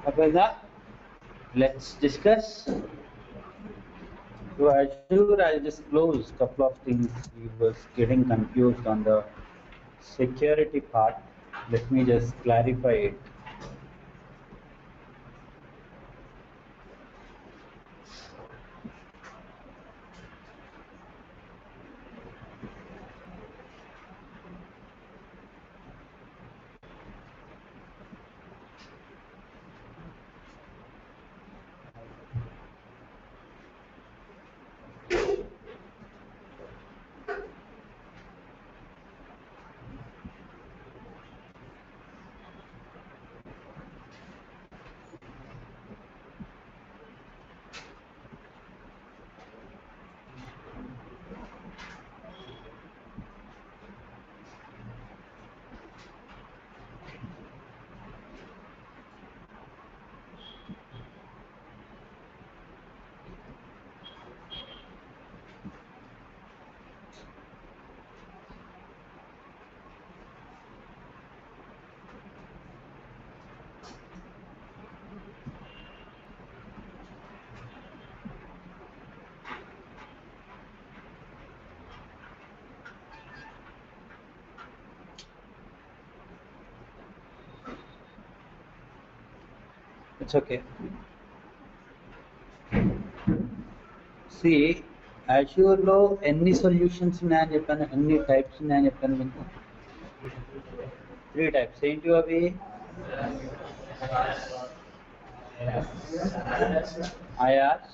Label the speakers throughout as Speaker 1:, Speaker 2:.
Speaker 1: Okay, let's discuss. So Azure, I'll just close couple of things. We was getting confused on the security part. Let me just clarify it. It's okay. See, Azure లో ఎన్ని solutions ఉన్నాయని చెప్పాను, ఎన్ని types ఉన్నాయని చెప్పాను మీకు. 3 types. ఏంటి అవి? IaaS,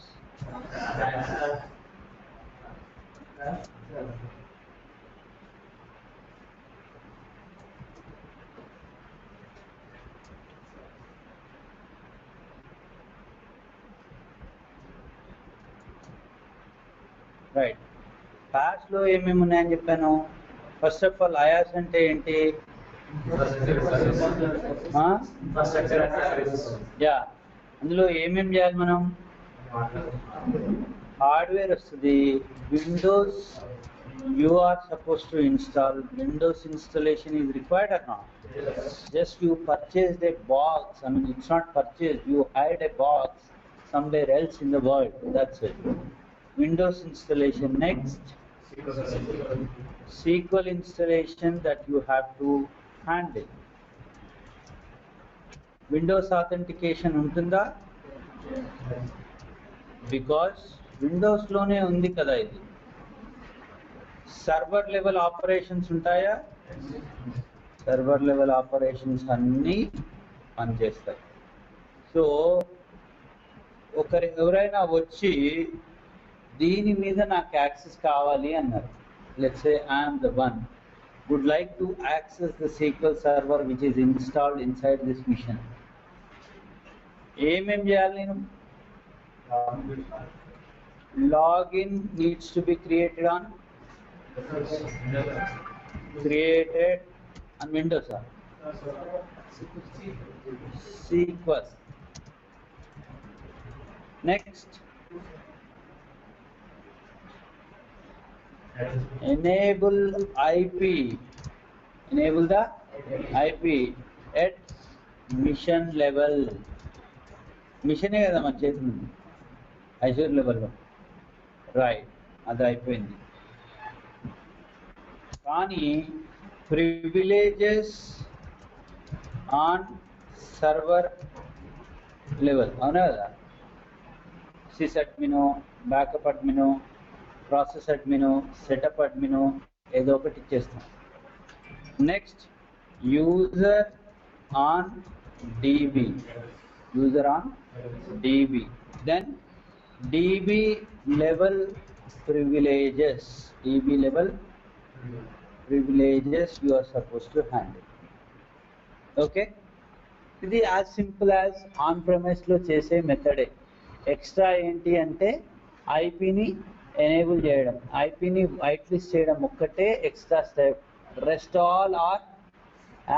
Speaker 1: right. PaaS లో ఏమేమి ఉన్నాయని చెప్పాను. ఫస్ట్ ఆఫ్ ఆల్ IaaS అంటే ఏంటి? యా, అందులో ఏమేమి చేయాలి మనం? హార్డ్వేర్ వస్తుంది, Windows you are supposed to install. Windows installation is required or not? Just you purchased a box. I mean, it's not purchased, you hired a box somewhere else in the world. That's it. Windows installation. Next, SQL installation that you have to handle. Windows authentication ఉంటుందా? Because Windows లోనే ఉంది కదా ఇది. Server level operations ఉంటాయా? Server level operations అన్నీ పనిచేస్తాయి. So ఎవరైనా వచ్చి దీని మీద నాకు యాక్సెస్ కావాలి అన్నారు. Let's say I'm the one would like to access the SQL server which is installed inside this machine. ఏమేం చేయాలి నేను? Login needs to be created on Windows. SQL. Next, enable IP. Enable the IP at mission level. మిషనే కదా మన చేస్తుంది Azure లెవెల్లో, right. అది అయిపోయింది. కానీ ప్రివిలేజెస్ ఆన్ సర్వర్ లెవెల్, అవునా కదా? సిస్ అడ్మినో, బ్యాకప్ అడ్మినో, ప్రాసెస్ అడ్మినో, సెటప్ అడ్మినో ఏదో ఒకటి ఇచ్చేస్తాం. Next, user on DB. User on DB. Then DB level privileges. DB level privileges you are supposed to handle. Okay, ఇది as simple as on premise లో చేసే మెథడే. ఎక్స్ట్రా ఏంటి అంటే ఐపీని ఎనేబుల్ చేయడం, ఐపీని వైట్ లిస్ట్ చేయడం ఒక్కటే extra step. Rest all are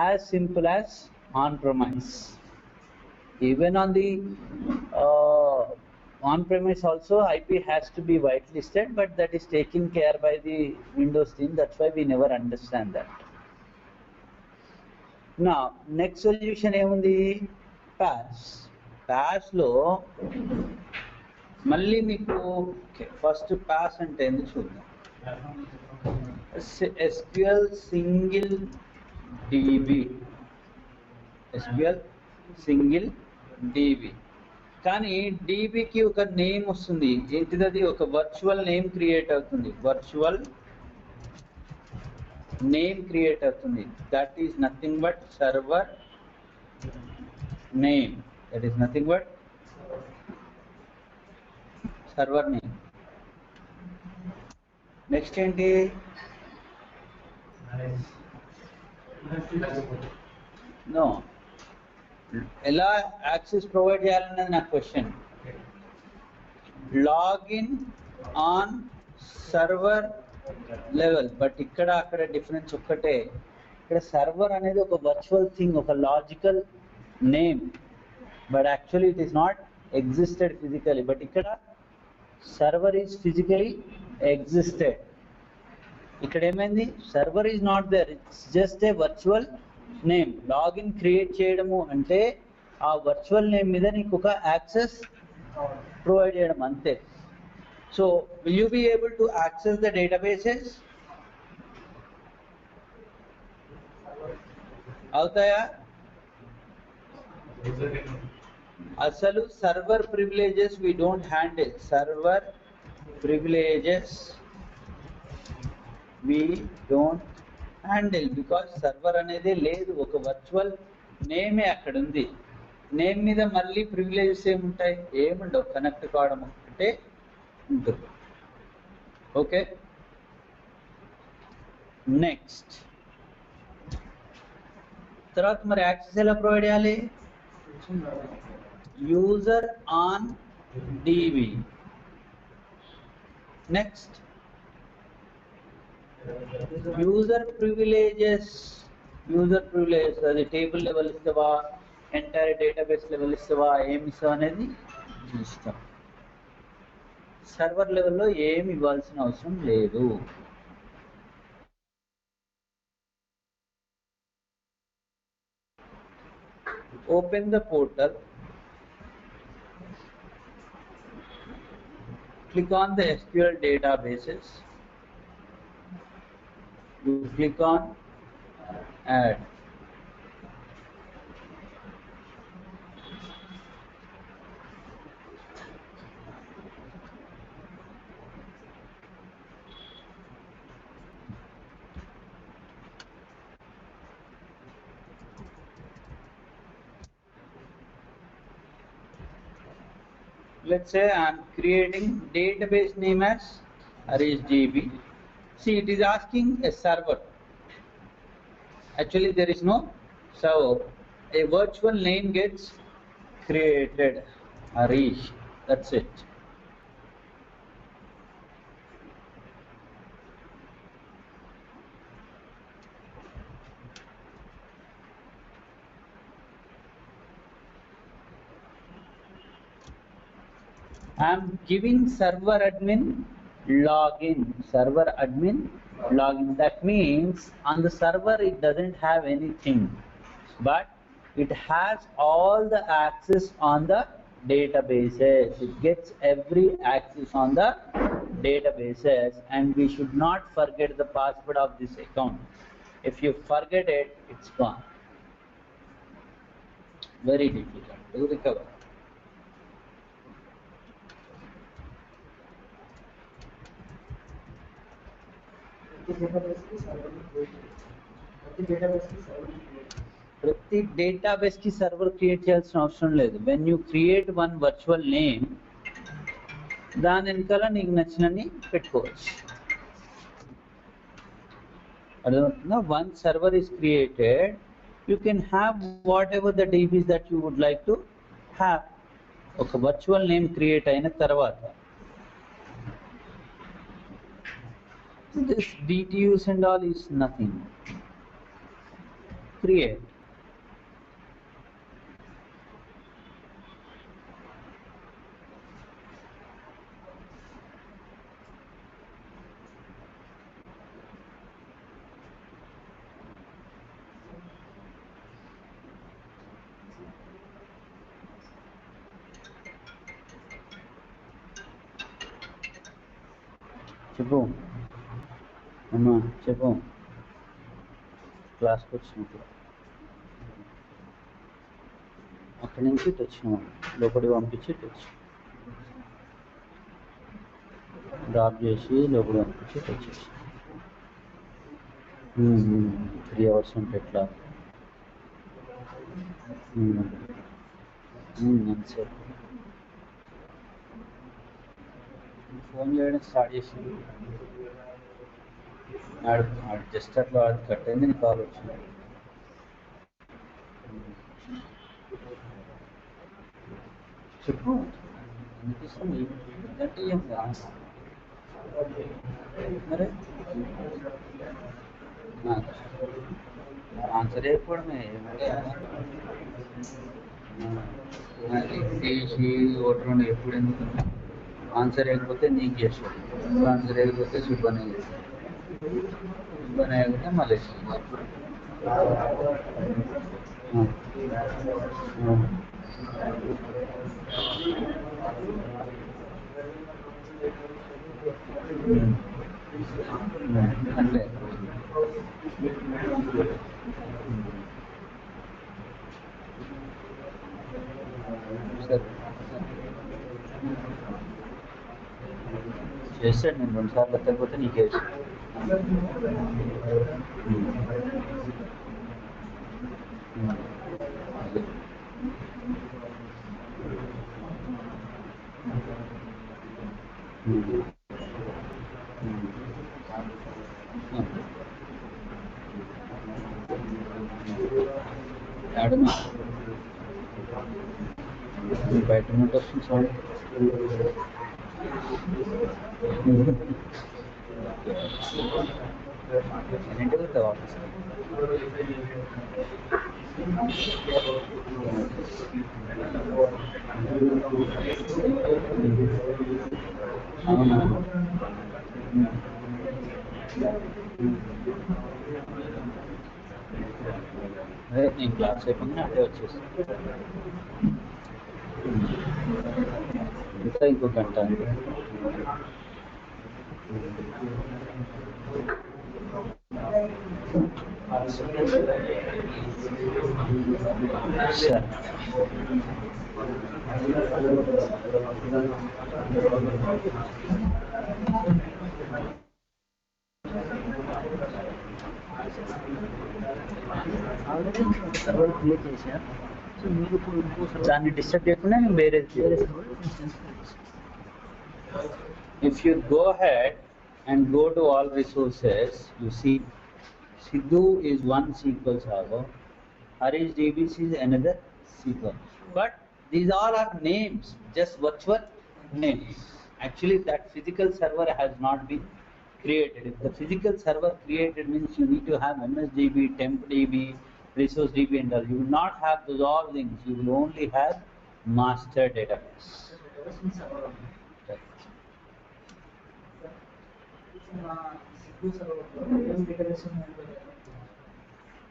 Speaker 1: as simple as on premise. Even on the on-premise also IP has to be whitelisted, but that is taken care by the Windows team. That's why we never understand that. Now, next solution ఏముంది? PaaS. ప్యాస్లో మళ్ళీ మీకు first pass అంటే ఎందుకు చూద్దాం. SQL single DB, SQL single DB, కానీ DBకి ఒక name వస్తుంది. ఏంటిది? ఒక వర్చువల్ నేమ్ క్రియేట్ అవుతుంది. వర్చువల్ నేమ్ క్రియేట్ అవుతుంది. That is nothing but server name. That is nothing but server name. Next ఏంటి? నో, ఎలా యాక్సెస్ ప్రొవైడ్ చేయాలన్నది నా question. Login on server level. But ఇక్కడ అక్కడ డిఫరెన్స్ ఒక్కటే. ఇక్కడ సర్వర్ అనేది ఒక వర్చువల్ థింగ్, ఒక logical name, but actually it is not existed physically. But ఇక్కడ సర్వర్ ఈజ్ ఫిజికలీ ఎగ్జిస్టెడ్. ఇక్కడ ఏమైంది? Server is not there, it's just a virtual name. Login create చేయడము అంటే ఆ వర్చువల్ నేమ్ మీద నీకు ఒక యాక్సెస్ ప్రొవైడ్ చేయడం అంతే. So will you be able to access the databases? అవుతాయా? అసలు server privileges we don't handle. Server privileges we don't handle because server అనేది లేదు, ఒక వర్చువల్ నేమే అక్కడ ఉంది. నేమ్ మీద మళ్ళీ ప్రివిలేజెస్ ఏముంటాయి? ఏముండవు, కనెక్ట్ కావడం అంటే ఉంటుంది. ఓకే, నెక్స్ట్ తర్వాత మరి యాక్సెస్ ఎలా ప్రొవైడ్ చేయాలి? User on DB. Next user privileges. అది టేబుల్ లెవెల్ ఇస్తావా, ఎంటైర్ డేటాబేస్ లెవెల్ ఇస్తావా, ఏమి ఇస్తావా అనేది ఇస్తాం. సర్వర్ లెవెల్లో ఏమి ఇవ్వాల్సిన అవసరం లేదు. Open the portal, click on the SQL databases, you click on add. Let's say I am creating database name as ArrayDB. See, it is asking a server. Actually there is no server. A virtual name gets created, Arish. That's it. I am giving server admin login. Server admin login. That means on the server it doesn't have anything, but it has all the access on the databases. It gets every access on the databases, and we should not forget the password of this account. If you forget it, it's gone. Very difficult to recover. ప్రతి database కి server create చేయాల్సిన అవసరం లేదు. When you create one virtual name, దాని వెనకాల నీకు నచ్చినన్ని పెట్టుకోవచ్చు. అర్థమవుతుందా? One server is created, you can have whatever the DBs that you would like to have. ఒక వర్చువల్ నేమ్ క్రియేట్ అయిన తర్వాత this DTUs and all is nothing. Create. చెప్పు అమ్మా చెప్పు క్లాస్కి వచ్చినప్పుడు అక్కడి నుంచి తెచ్చినాం లోపలికి పంపించి తెచ్చి డ్రాప్ చేసి లోపలికి పంపించి తెచ్చేసి 3 hours అంటే ఎట్లా అంతే ఫోన్ చేయడం స్టార్ట్ చేసింది జస్ట్ అట్లా కట్ అయింది నీ కాల్ వచ్చింది చెప్పు అనిపిస్తుంది అంటే ఏం మరి ఆన్సర్ చేయకపోవడమే తీసి ఓటర్ ఎప్పుడు ఎందుకు ఆన్సర్ వేయకపోతే నీకు చేస్తాడు ఆన్సర్ వేయకపోతే సుబ్బనే చేస్తాడు సుబ్బనే వేయకపోతే మళ్ళీ అంటే సరే చేస్తాడు నేను 2 సార్లు ఎత్తకపోతే నీకే బయట నుండి వస్తుంది సౌండ్ ఎన్నింటికి వస్తావు ఆఫీస్కి అవునా అదే నేను క్లాస్ అయిపోయింది అదే వచ్చేసి ఇంకా ఇంకో గంట సరే సర్వర్ క్రియేట్ చేసా సో మీరు ఇప్పుడు దాన్ని డిస్టర్బ్ చేయకుండా నేను వేరేది if you go head and go to all resources, you see Sidhu is one SQL server, Harish DBC is another SQL. But these all are names, just virtual names. Actually, that physical server has not been created. If the physical server created means you need to have MSDB, TempDB, ResourceDB and all. You will not have those all things. You will only have master database.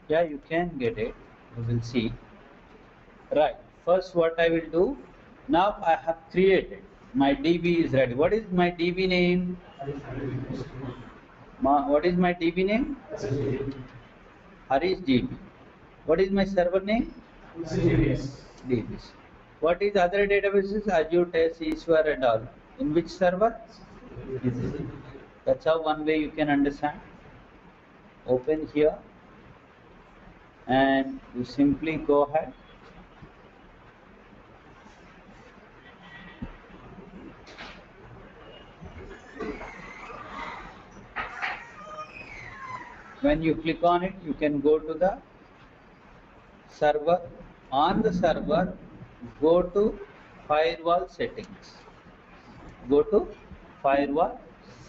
Speaker 1: Yeah, you can get it. You will see. Right. First, what I will do, now I have created. My DB is ready. What is my DB name? What is my DB name? Harish DB. What is my server name? DBs. What is other databases? Azure, Test, Iswar and all. In which server? That's how one way you can understand. Open here and you simply go ahead. When you click on it, you can go to the server. On the server, go to firewall settings. Go to firewall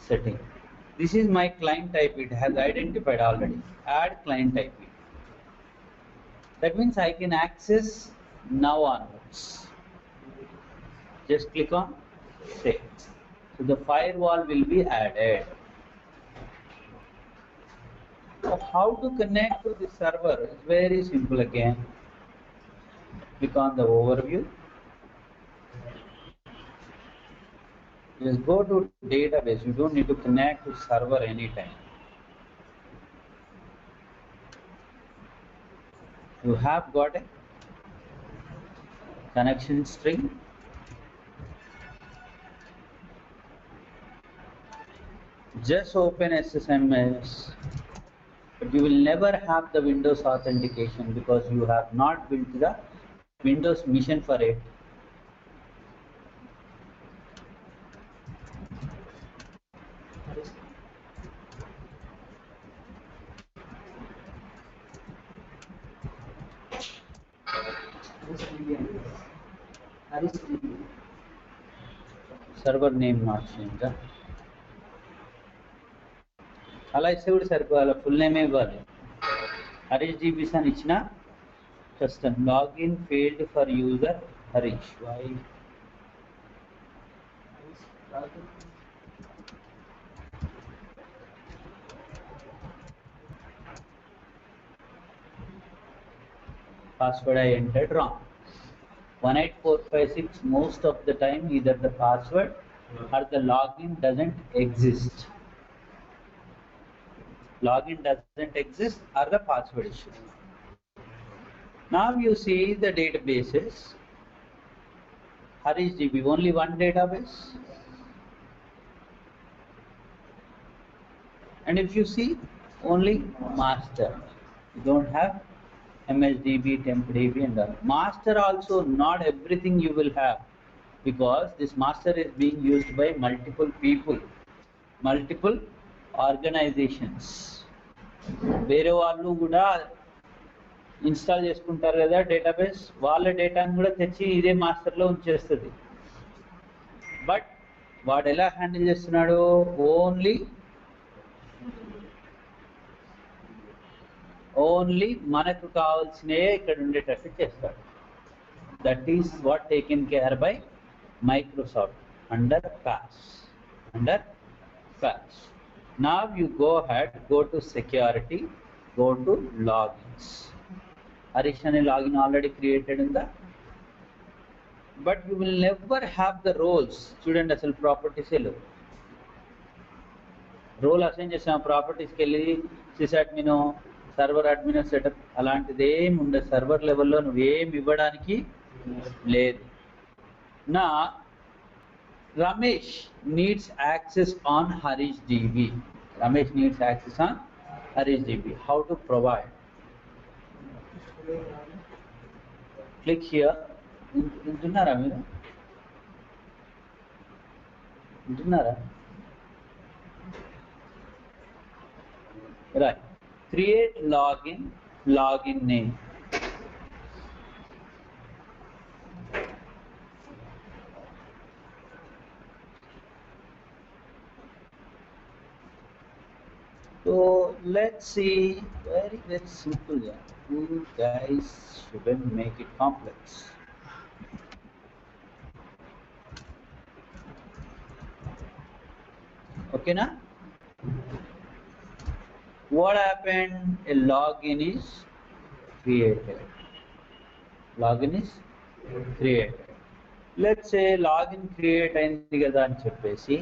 Speaker 1: settings. This is my client IP. It has identified already. Add client IP. That means I can access now onwards. Just click on save. So the firewall will be added. So how to connect to the server is very simple again. Click on the overview. Just go to database. You don't need to connect to server anytime. You have got a connection string. Just open SSMS. But you will never have the Windows authentication because you have not built the Windows mission for it. Server name not changed. అలా ఇస్తే కూడా సరిపోవాలి, full నేమే ఇవ్వాలి. Harish GBs అని ఇచ్చిన కష్టం. Login failed for user Harish. Why password I entered wrong. 18456 most of the time either the password or the login doesn't exist. Login doesn't exist or the password issue. Now you see the databases. Harish DB, only one database. And if you see only master, you don't have MSDB, TempDB and all. Master also not everything you will have because this master is being used by multiple people, multiple organizations. వేరే వాళ్ళు కూడా install చేసుకుంటారు కదా database, వాళ్ళ డేటాను కూడా తెచ్చి ఇదే మాస్టర్లో ఉంచేస్తుంది. బట్ వాడు ఎలా హ్యాండిల్ చేస్తున్నాడు, ఓన్లీ మనకు కావాల్సినవే ఇక్కడ ఉండేటట్టు చేస్తాడు. That is what taken care bye Microsoft under patch. Now you go ahead, go to security, go to logins. Harish and login already created in the, but you will never have the roles. Student asal properties hello. Role assign chesam properties ke liye sysadmin, server admin setup అలాంటిది ఏమి ఉండదు. Server లెవెల్లో నువ్వేం ఇవ్వడానికి లేదు. నా Ramesh needs access on Harish DB. Ramesh needs access on Harish DB. How to provide? Click here. Intunnara meeru? Intunnara? Right. Create login name. So let's see, very simple. You guys shouldn't make it complex. Okay na? What happened? A login is created. Let's say login create అయింది కదా అని చెప్పేసి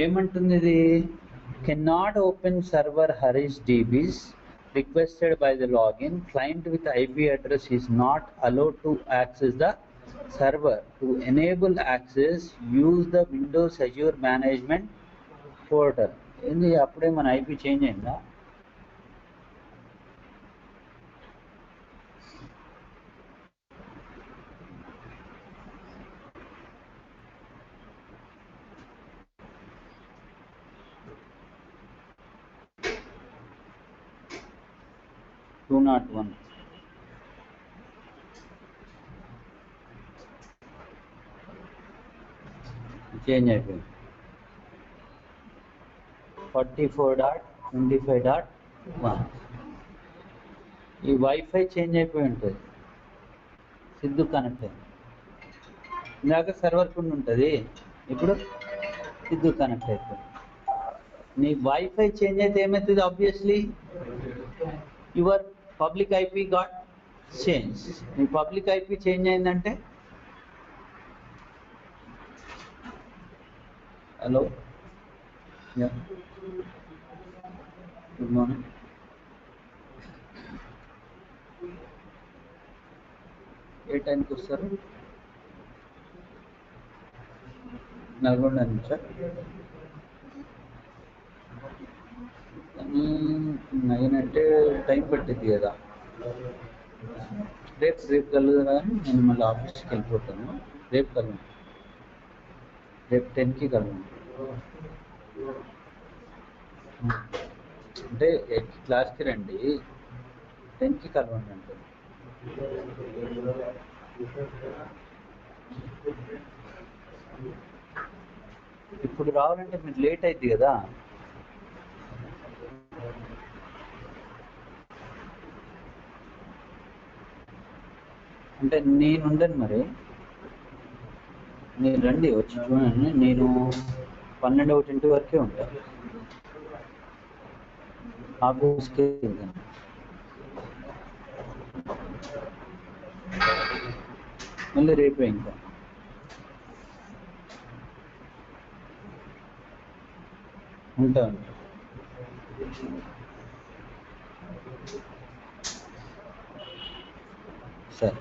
Speaker 1: ఏమంటుంది ఇది, cannot open server Harish DBs requested by the login. Client with IP address is not allowed to access the server. To enable access, use the Windows Azure Management Portal. ఏంది అప్పుడే మన IP change అయిందా? $201 change అయిపోయింది. 44.25.1 ఈ wifi change అయిపోయి ఉంటుంది. Siddhu connect అయింది. ఇందాక సర్వర్ కుండా ఉంటుంది, ఇప్పుడు ఇది కనెక్ట్ అవుతుంది. నీ వైఫై చేంజ్ అయితే ఏమవుతుంది? Obviously your public IP got change. నీ పబ్లిక్ ఐపీ చేంజ్ అయిందంటే హలో గుడ్ మార్నింగ్. ఏ టైంకి వస్తారు? నల్గొండ నుంచా? నైన్ అంటే టైం పట్టింది కదా. రేపు కలుగుదా? నేను మళ్ళీ ఆఫీస్కి వెళ్ళిపోతాను. రేపు కలుగు, రేపు 10కి కలుగు. అంటే 8 క్లాస్కి రండి, 10కి కలవండి అంటే. ఇప్పుడు రావాలంటే మీరు లేట్ అయింది కదా. అంటే నేను ఉండను మరి, మీరు రండి, వచ్చి చూడండి. నేను 12-1 వరకే ఉంటాను ఆఫీస్కి. మళ్ళీ రేపే ఇంకా ఉంటాను. సరే.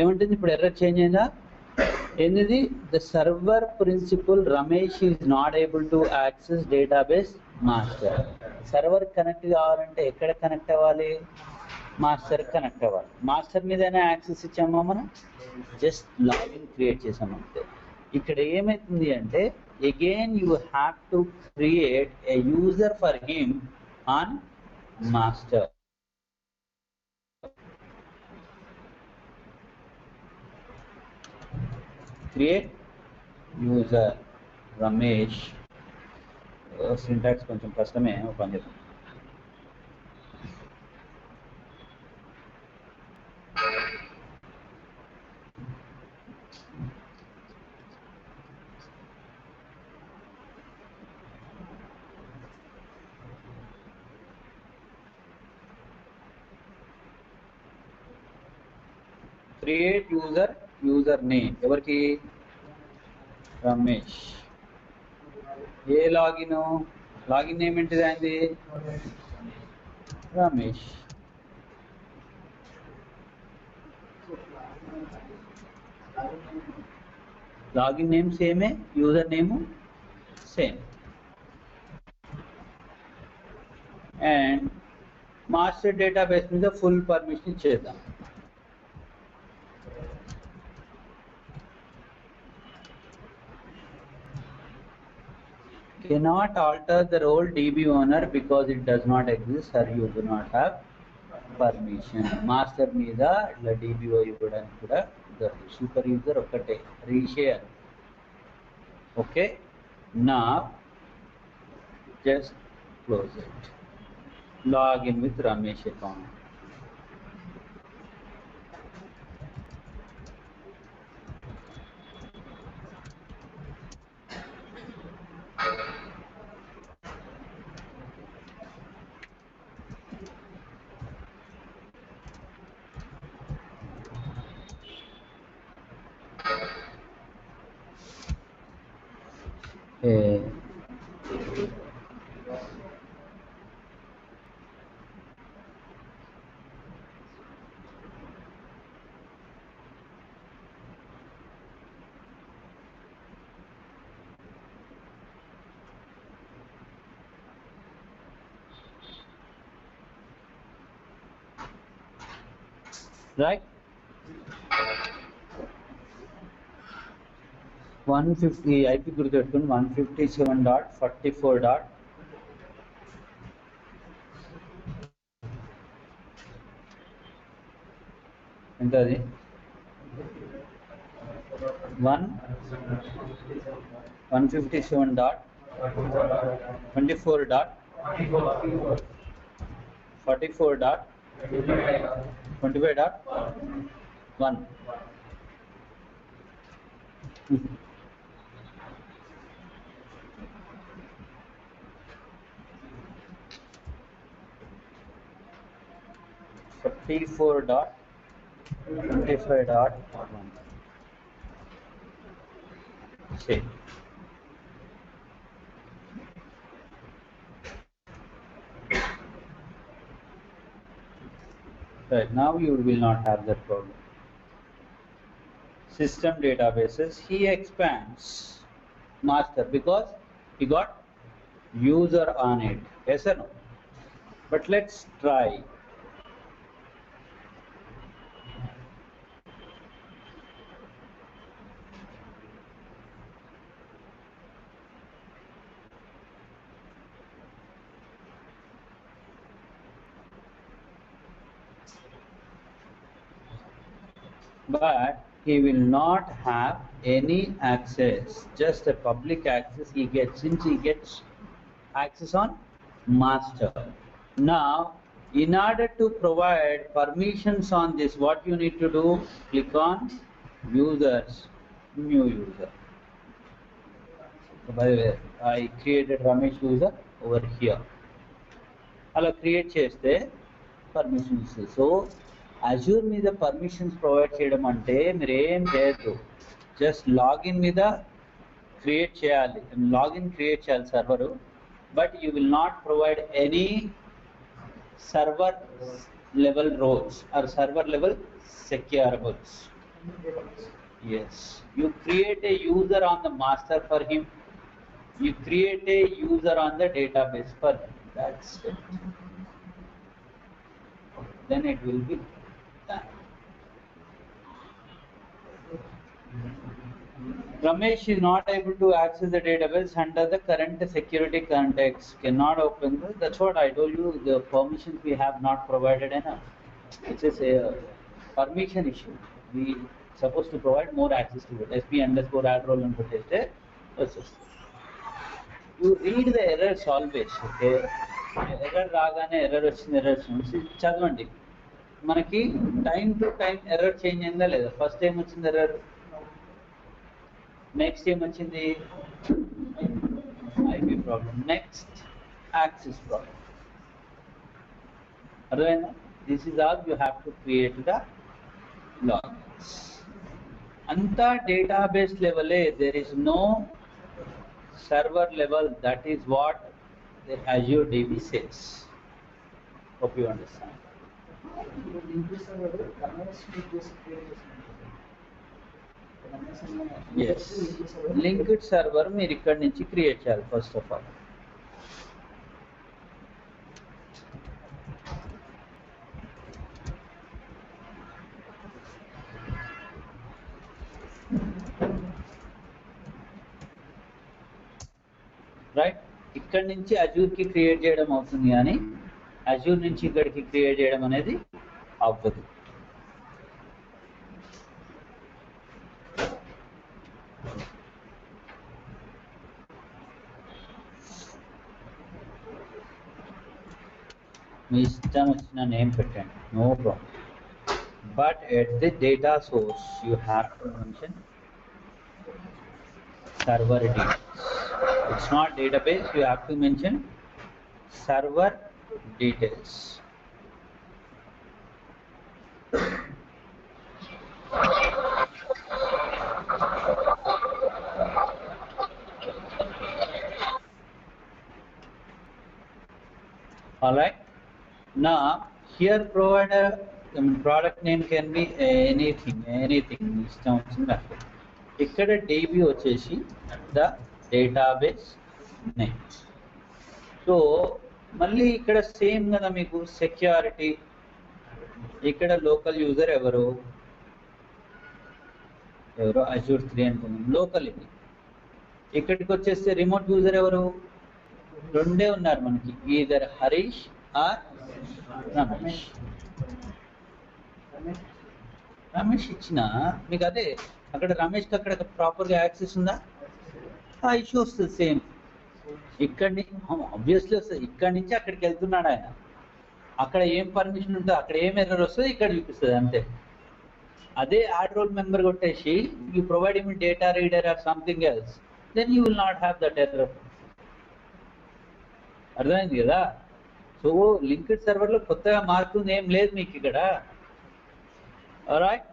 Speaker 1: ఏమంటుంది ఇప్పుడు? ఎర్రర్ చేంజ్ అయిందా? ఏంటిది? The server principal Ramesh is not able to access database master. Server connect కావాలంటే ఎక్కడ కనెక్ట్ అవ్వాలి? మాస్టర్ కనెక్ట్ అవ్వాలి. మాస్టర్ మీదైనా యాక్సెస్ ఇచ్చామా మనం? జస్ట్ లాగిన్ క్రియేట్ చేసాం అంతే. ఇక్కడ ఏమవుతుంది అంటే again you have to create a user for him on master. Create user Ramesh. Syntax కొంచెం కష్టమే, పని చేద్దాం. క్రియేట్ యూజర్ నేమ్ ఎవరికి? రమేష్. ఏ లాగిన్ నేమ్ ఏంటిది? అయింది రమేష్. లాగిన్ నేమ్ సేమే, user name same. And master database మీద ఫుల్ పర్మిషన్ ఇచ్చేద్దాం. Cannot alter the role DB owner because it does not exist or you do not have permission. Master మీద ఇట్లా DBO ఇవ్వడానికి కూడా కుదరదు. సూపర్ యూజర్ ఒక్కటే, reshare. Okay, నా just close it. Login with Ramesh account. Right. 150 IP గుర్తుపెట్టుకుని 157.44. ఎంత అది? 157.24. 44.25.1. 44.25.1. Same. Right, now you will not have that problem. System databases, he expands master because he got user on it. Yes or no? But let's try. But he will not have any access, just a public access he gets, since he gets access on master. Now, in order to provide permissions on this, what you need to do? Click on users, new user. So by the way, I created Ramesh user over here. అలా create చేస్తే permissions. So Azure మీద permissions provide చేయడం అంటే మీరు ఏం చేయొద్దు, just login మీద create చేయాలి, server. But you will not provide any server level roles or server level securables. Yes, you create a user on the master for him, you create a user on the database for him. That's it. Then it will be done. Ramesh is not able to access the database under the current security context. Cannot open the. That's what I told you. The permissions we have not provided enough. It is a permission issue. We supposed to provide more access to it. SP_add role and test. You read the errors always. Okay. Error రాగానే errors చదవండి. మనకి time to time error change అయిందా లేదా? First ఏం వచ్చింది error, next ఏం వచ్చింది IP problem, next access problem. అర్థమైందా? This is all you have to create the logins. అంతా డేటాబేస్ లెవెలే, there is no server level. That is what the Azure DB says. Hope you understand. Yes, linked server మీరు ఇక్కడ నుంచి create చేయాలి first of all. Right, ఇక్కడ నుంచి అజూర్కి create చేయడం అవుతుంది, కానీ అజూర్ నుంచి ఇక్కడికి క్రియేట్ చేయడం అనేది అవ్వదు. మీ ఇష్టం వచ్చిన నేమ్ పెట్టండి, no problem. But at the data source you have to mention server details. It's not database, you have to mention server details. All right, now here provider, product name can be anything. ఇక్కడ DB వచ్చేసి the database name. So మళ్ళీ ఇక్కడ same కదా మీకు security, ఇక్కడ local user ఎవరు Azure 3 అనుకున్నాం, local ఇది. ఇక్కడికి వచ్చేస్తే రిమోట్ యూజర్ ఎవరు? రెండే ఉన్నారు మనకి, ఈదర్ హరీష్ ఆర్ రమేష్. రమేష్ ఇచ్చిన మీకు అదే, అక్కడ రమేష్కి అక్కడ ప్రాపర్గా యాక్సెస్ ఉందా? ఆ ఇష్యూ వస్తుంది సేమ్. ఇక్కడి ఆబ్వియస్లీ వస్తుంది, ఇక్కడి నుంచి అక్కడికి వెళ్తున్నాడు ఆయన, అక్కడ ఏం పర్మిషన్ ఉంటుందో అక్కడ ఏం ఎర్రర్ వస్తుంది ఇక్కడ చూపిస్తుంది అంతే. అదే యాడ్ రోల్ మెంబర్ కొట్టేసి you provide him data reader or something else, then you will not have that error. అర్థమైంది కదా? సో లింక్డ్ సర్వర్లో కొత్తగా మారుతుంది ఏం లేదు మీకు ఇక్కడ. Alright,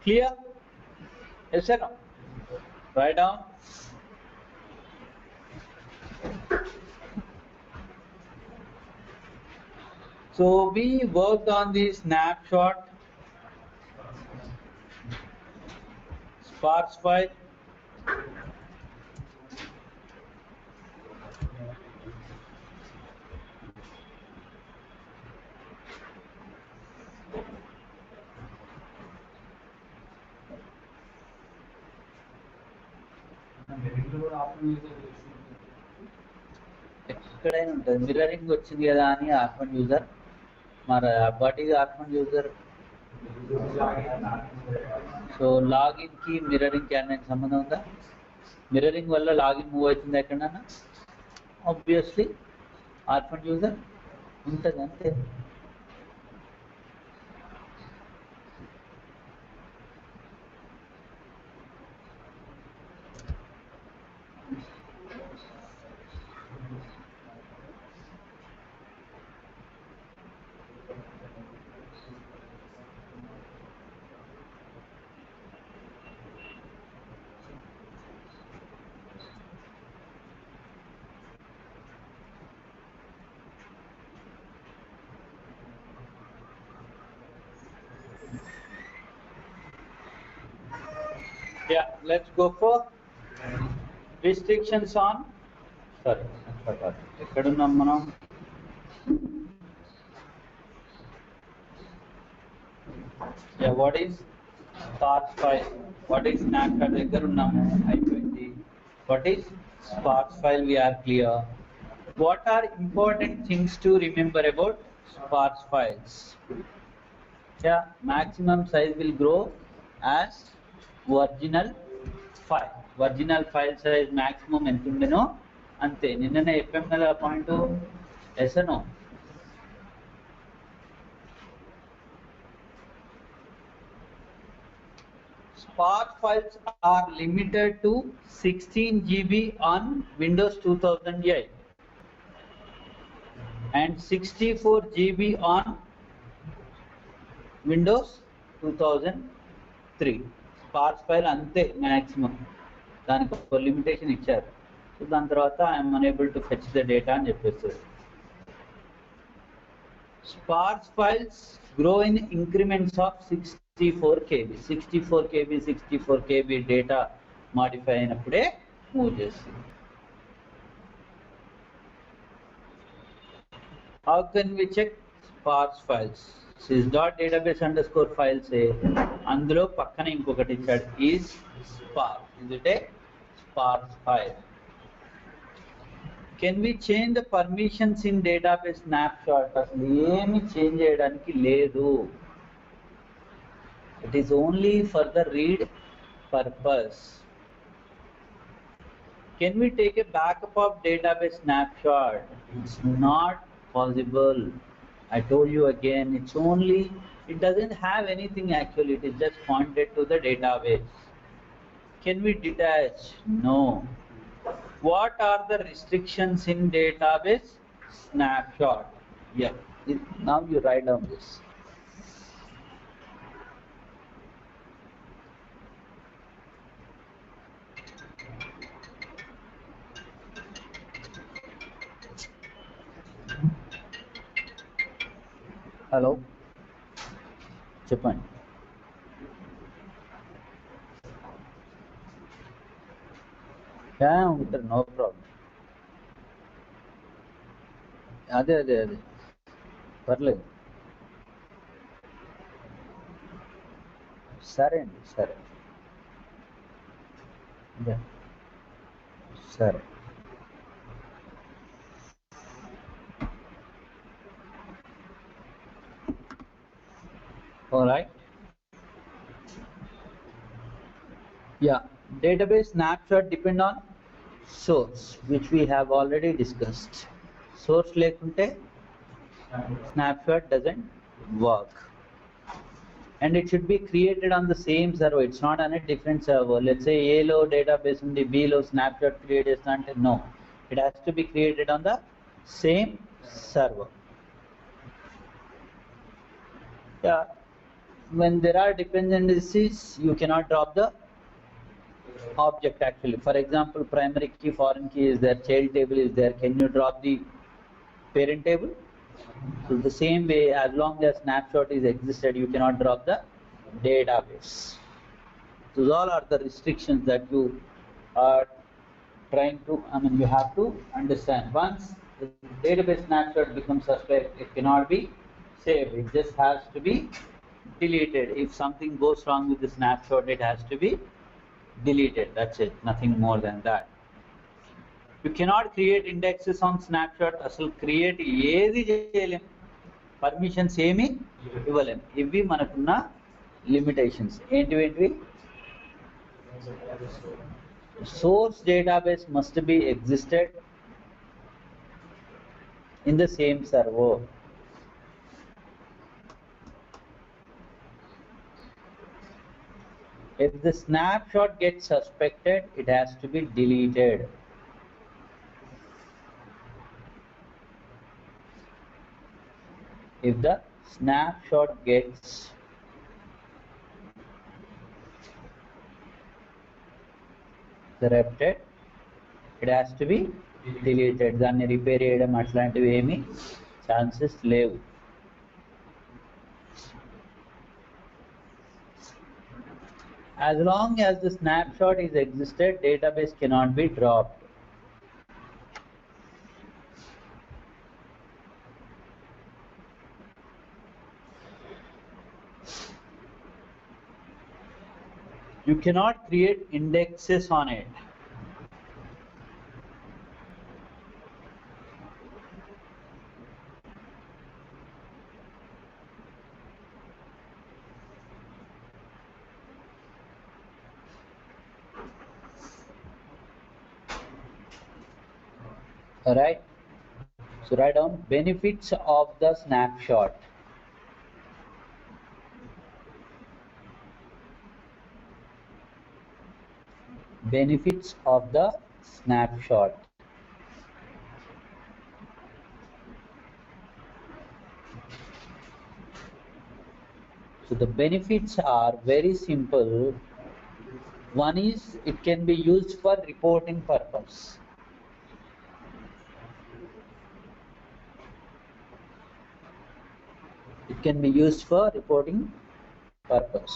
Speaker 1: clear? Yes sir, write down. So we worked on the snapshot, sparse file, ఎక్కడైనా ఉంటుంది మిర్రరింగ్ వచ్చింది కదా అని ఆర్ఫన్ యూజర్, మరి what is orphan user? So login కి మిర్రరింగ్ కి అనేది సంబంధం ఉందా? మిర్రరింగ్ వల్ల లాగిన్ మూవ్ అవుతుంది ఎక్కడన్నా? ఆబ్వియస్లీ ఆర్ఫన్ యూజర్ ఉంటుంది అంతే. Yeah, let's go for restrictions on, sorry, ఎక్కడున్నాం మనం? Yeah, what is sparse file? What is snapshot? దగ్గర ఉన్నాము, అయిపోయింది. What is sparse file? We are clear. What are important things to remember about sparse files? Yeah, maximum size will grow as original file. Original file size maximum ఎంత ఉండేనో అంతే. నిన్ననే చెప్పాం కదా point, ఎస్ఎనో. Sparse files are limited to 16 GB on Windows 2008 and 64 GB on Windows 2003. Sparse file అంతే maximum, దానికి ఒక limitation ఇచ్చారు. So దాని తర్వాత I'm unable to fetch the data అని చెప్పేస్తుంది. Sparse files grow in increments of 64 KB. 64 KB 64 KB data modify అయినప్పుడే move చేస్తుంది. How can we check sparse files? sys.database_files అందులో పక్కన ఇంకొకటి ఇచ్చాడు, is sparse. Is it a sparse file? Can we change the permissions in database snapshot? అసలు ఏమి change చేయడానికి లేదు. It is only for the read purpose. Can we take a backup of database snapshot? It's not possible. I told you again, it's only, it doesn't have anything actually, it is just pointed to the database. Can we detach? No. What are the restrictions in database snapshot? Yeah, now you write down this. Hello చెప్పండి. ఉంటారు, no problem. అదే అదే అదే పర్లేదు. సరే అండి, సరే సరే. All right. Yeah, database snapshot depend on source, which we have already discussed. Source lekunte snapshot doesn't work. And it should be created on the same server. It's not on a different server. Let's say A lo database undi, B lo snapshot create chestante. No, it has to be created on the same server. Yeah, when there are dependencies, you cannot drop the object actually. For example, primary key, foreign key is there, child table is there. Can you drop the parent table? So the same way, as long as snapshot is existed, you cannot drop the database. Those all are the restrictions that you are trying to, you have to understand. Once the database snapshot becomes suspect, it cannot be saved. It just has to be deleted. If something goes wrong with the snapshot, it has to be deleted. That's it. Nothing more than that. You cannot create indexes on snapshot. Asal create ఏది చేయలేం. Permissions ఏమి ఇవ్వలేం. ఇవి మనకున్న limitations. ఏంటివి? Source database must be existed in the same server. If the snapshot gets suspected, it has to be deleted. If the snapshot gets corrupted, it has to be deleted. దాన్ని repair చేయడం అట్లాంటివి ఏమీ chances లేవు. As long as the snapshot is existed, database cannot be dropped. You cannot create indexes on it. Alright, so write down benefits of the snapshot. Benefits of the snapshot. So the benefits are very simple. One is it can be used for reporting purpose. It can be used for reporting purpose.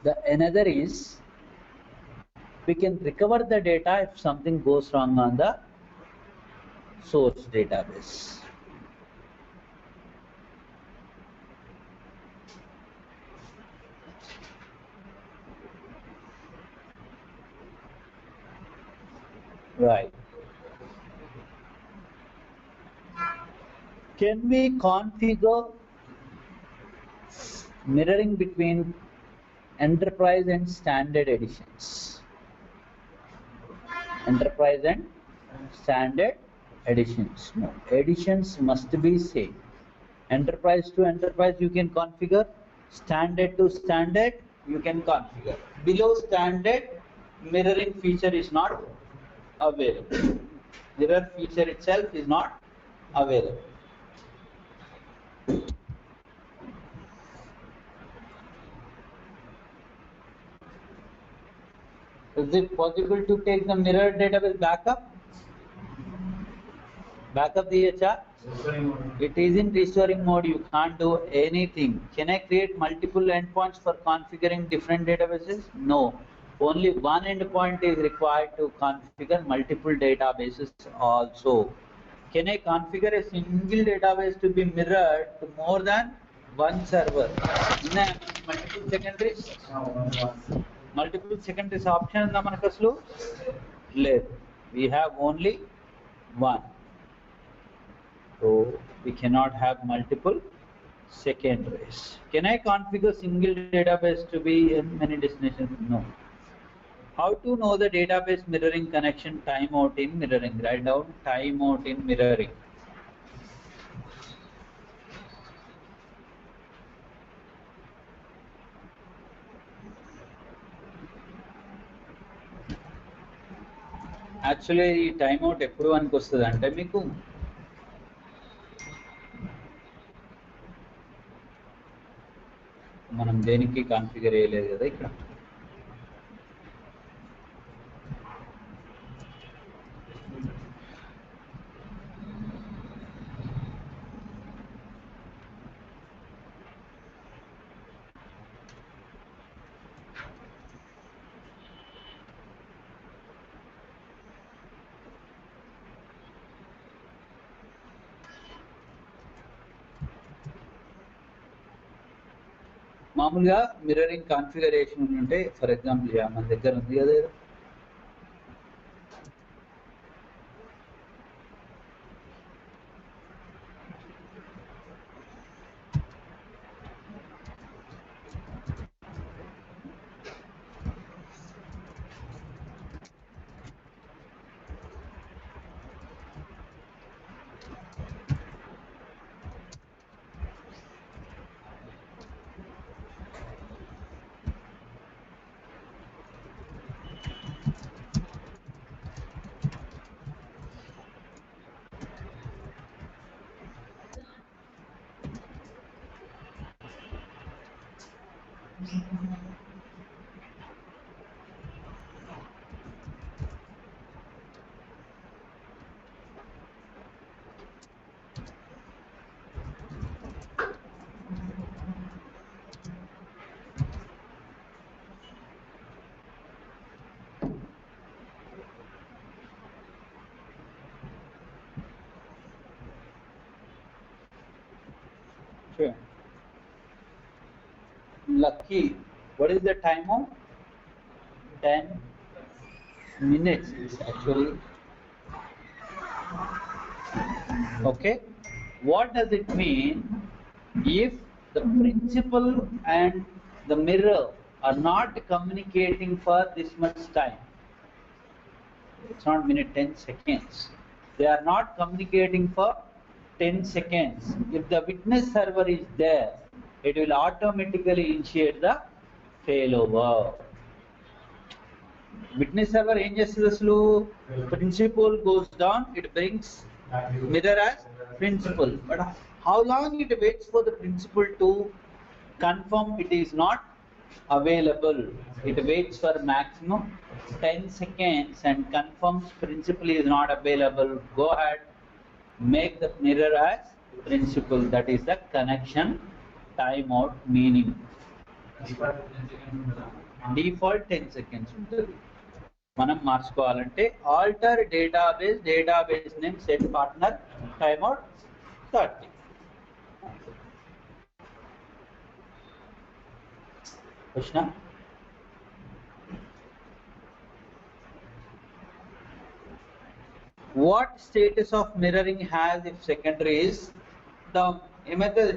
Speaker 1: The another is we can recover the data if something goes wrong on the source database. Right. Can we configure mirroring between enterprise and standard editions? Enterprise and standard editions. No, editions must be same. Enterprise to enterprise you can configure. Standard to standard you can configure. Below standard, mirroring feature is not available. Mirror feature itself is not available. Is it possible to take the mirror database backup? Backup the HR? It is in restoring mode. You can't do anything. Can I create multiple endpoints for configuring different databases? No. Only one endpoint is required to configure multiple databases also. Can I configure a single database to be mirrored to more than one server? Multiple secondaries? Multiple secondaries option ఉందా మనకు అసలు లేదు. We have only one. So we cannot have multiple secondaries. Can I configure single database to be in many destinations? No. How to know the database mirroring connection timeout in mirroring? Write down timeout in mirroring. Actually ఈ timeout ఎప్పుడు వరకు వస్తుంది అంటే మీకు మనం దేనికి configure చేయలేదు కదా ఇక్కడ. మామూలుగా మిర్రరింగ్ కాన్ఫిగరేషన్ ఉంటే ఫర్ ఎగ్జాంపుల్ మన దగ్గర ఉంది కదా Sure. Lucky. What is the time of? 10 minutes actually. Okay. What does it mean if the principal and the mirror are not communicating for this much time? It's not minute, 10 seconds. They are not communicating for 10 seconds. If the witness server is there, it will automatically initiate the failover. Witness server ఏం చేస్తుంది అసలు? Principal goes down, it brings mirror as principal. But how long it waits for the principal to confirm it is not available? It waits for maximum 10 seconds and confirms principal is not available. Go ahead, make the mirror as principal. That is the connection timeout meaning. Default 10 seconds ఉంటుంది. మనం మార్చుకోవాలంటే alter database name set partner timeout 30. Krishna what status of mirroring has if secondary is down? ఏమైతుంది?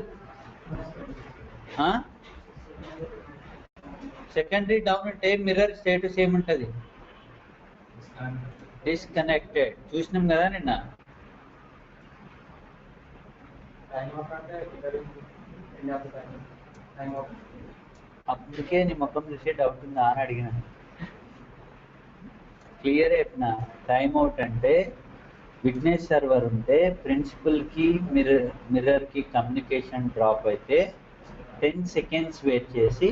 Speaker 1: Secondary down అంటే mirror status ఏముంటుంది? Disconnected. చూసినాం కదా నిన్న. అందుకే నీ ముఖం చూసే డౌట్ ఉందా అని అడిగిన. క్లియర్ చెప్పిన. టైమ్అవుట్ అంటే విట్నెస్ సర్వర్ ఉంటే ప్రిన్సిపల్కి మిర్రర్కి కమ్యూనికేషన్ డ్రాప్ అయితే 10 seconds వెయిట్ చేసి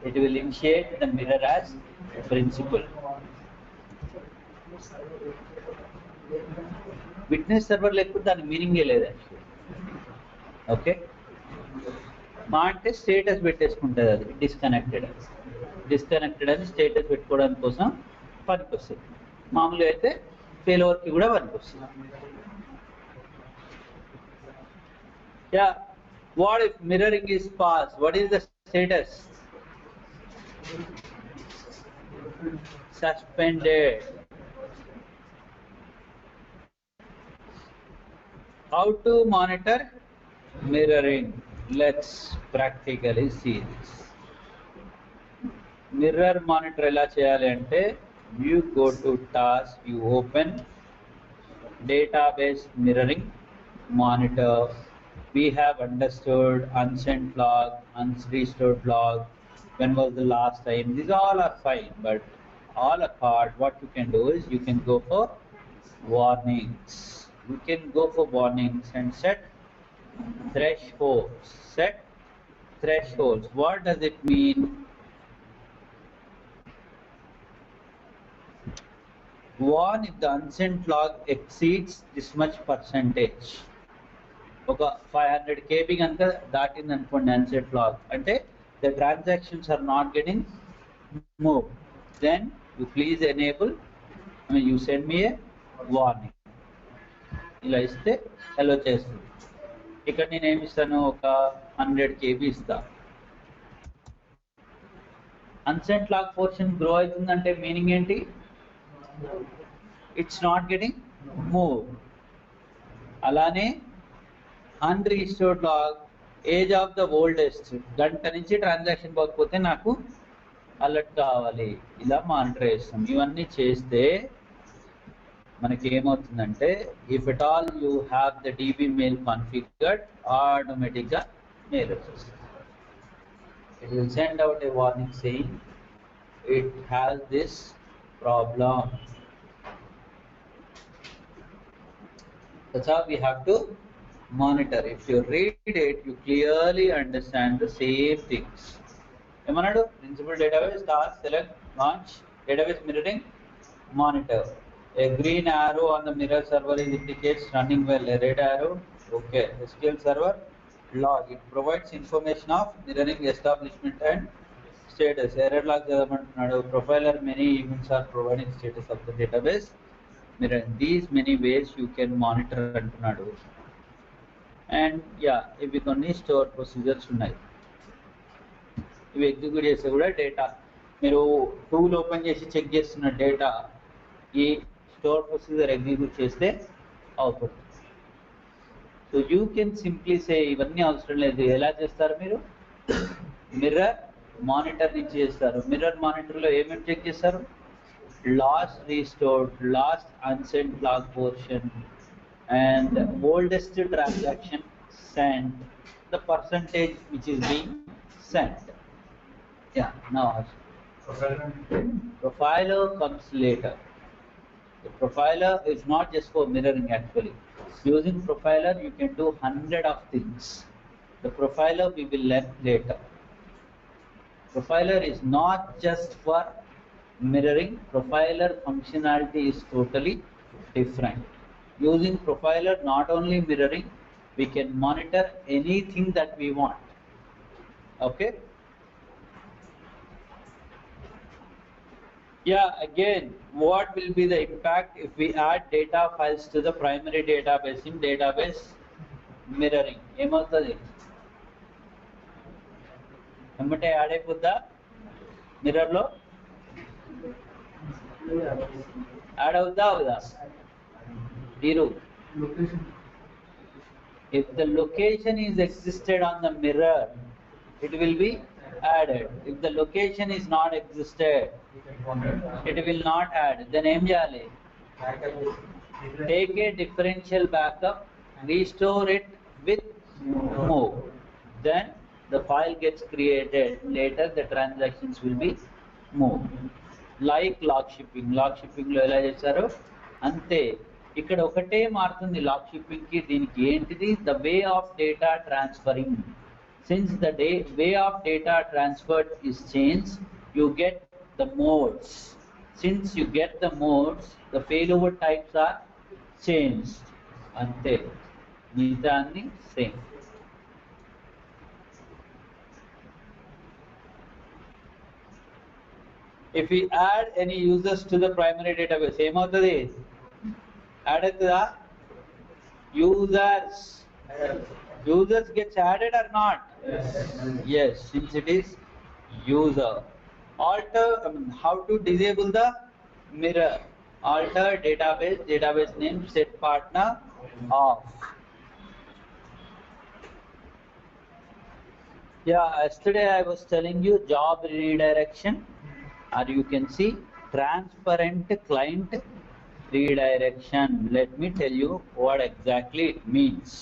Speaker 1: it will initiate the mirror as principal. Witness server లేకపోతే దాని మీనింగే లేదు యాక్చువల్లీ. ఓకే, మా అంటే స్టేటస్ పెట్టేసుకుంటుంది. అది డిస్కనెక్టెడ్ అని స్టేటస్ పెట్టుకోవడానికి కోసం పనికొస్తుంది. మామూలుగా అయితే ఫెయిల్ఓవర్కి కూడా పనికొస్తుంది. Yeah, what if mirroring is pass? What is the status? Suspended. How to monitor mirroring? Let's practically see this. mirror monitor ఎలా చేయాలి అంటే you go to task, you open database mirroring monitor. We have understood unsent log, unrestored log, when was the last time. These all are fine, but all apart, what you can do is you can go for warnings. You can go for warnings and set thresholds. Set thresholds. What does it mean? Warn if the unsent log exceeds this much percentage. ఒక 500 KB కనుక దాటింది అనుకోండి unsent log అంటే the transactions are not getting move, then you please enable you send me a warning. ఇలా ఇస్తే అలో చేస్తుంది. ఇక్కడ నేను ఏమి ఇస్తాను, ఒక 100 KB ఇస్తా. అన్సెంట్ లాగ్ పోర్షన్ గ్రో అవుతుందంటే మీనింగ్ ఏంటి, ఇట్స్ నాట్ గెటింగ్ మూవ్. అలానే unrestored log, age of the oldest, గంట నుంచి ట్రాన్సాక్షన్ పోకపోతే నాకు అలర్ట్ కావాలి. ఇలా మానిటర్ చేస్తాం. ఇవన్నీ చేస్తే మనకి ఏమవుతుందంటే if at all you have the DB mail configured, ఆటోమేటిక్గా మెయిల్ వచ్చేస్తుంది. It will send out a warning saying it has this problem. That's how we have to monitor. If you read it, you clearly understand the same things. Emanadu principal database, task, select, launch, database mirroring, monitor. A green arrow on the mirror server is indicates running well. A red arrow, okay. SQL server log, it provides information of mirroring establishment and status. Error log chadamantunnadu. Profiler many events are providing status of the database mirror. These many ways you can monitor అంటున్నాడు. And yeah, ఇవి కొన్ని store procedures ఉన్నాయి. ఇవి execute చేస్తే కూడా data మీరు tool open చేసి check చేస్తున్న డేటా ఈ స్టోర్ ప్రొసీజర్ ఎగ్జిక్యూట్ చేస్తే అవుతుంది. So you can simply say ఇవన్నీ అవసరం లేదు. ఎలా చేస్తారు మీరు, మిర్రర్ మానిటర్ నుంచి చేస్తారు. మిర్రర్ మానిటర్లో ఏమేమి చెక్ చేస్తారు, last restored, last unsent log portion, and oldest transaction sent, the percentage which is being sent. Yeah, now profiler comes later. The profiler is not just for mirroring actually. Using profiler you can do 100 of things. The profiler we will learn later. Profiler is not just for mirroring. Profiler functionality is totally different. Using profiler, not only mirroring, we can monitor anything that we want. Okay. Yeah, again, what will be the impact if we add data files to the primary database in database mirroring? ఏమవుతుంది, ఎమ్మటే add అయిపోద్దా మిర్రర్లో? Add అవుద్దా అవుదా? Diru, if the location is existed on the mirror, it will be added. If the location is not existed, it will not add. Then em cheyali, take a differential backup, restore it with move, then the file gets created. Later the transactions will be moved. Like log shipping లో ఎలా చేశారో అంతే. ఇక్కడ ఒకటే మారుతుంది lock shipping కి దీనికి. ఏంటిది, the way of data transferring. Since the way of data transferred is change, you get the modes. Since you get the modes, the failover types are change. అంతే, మిగతా అన్ని same. If we add any users to the primary database, ఏమవుతుంది, add అవుతుందా? users gets added or not? Yes, since it is user. Alter, how to disable the mirror? Alter database name, set partner off. Yeah, yesterday I was telling you job redirection. or you can see transparent client redirection. Let me tell you what exactly it means.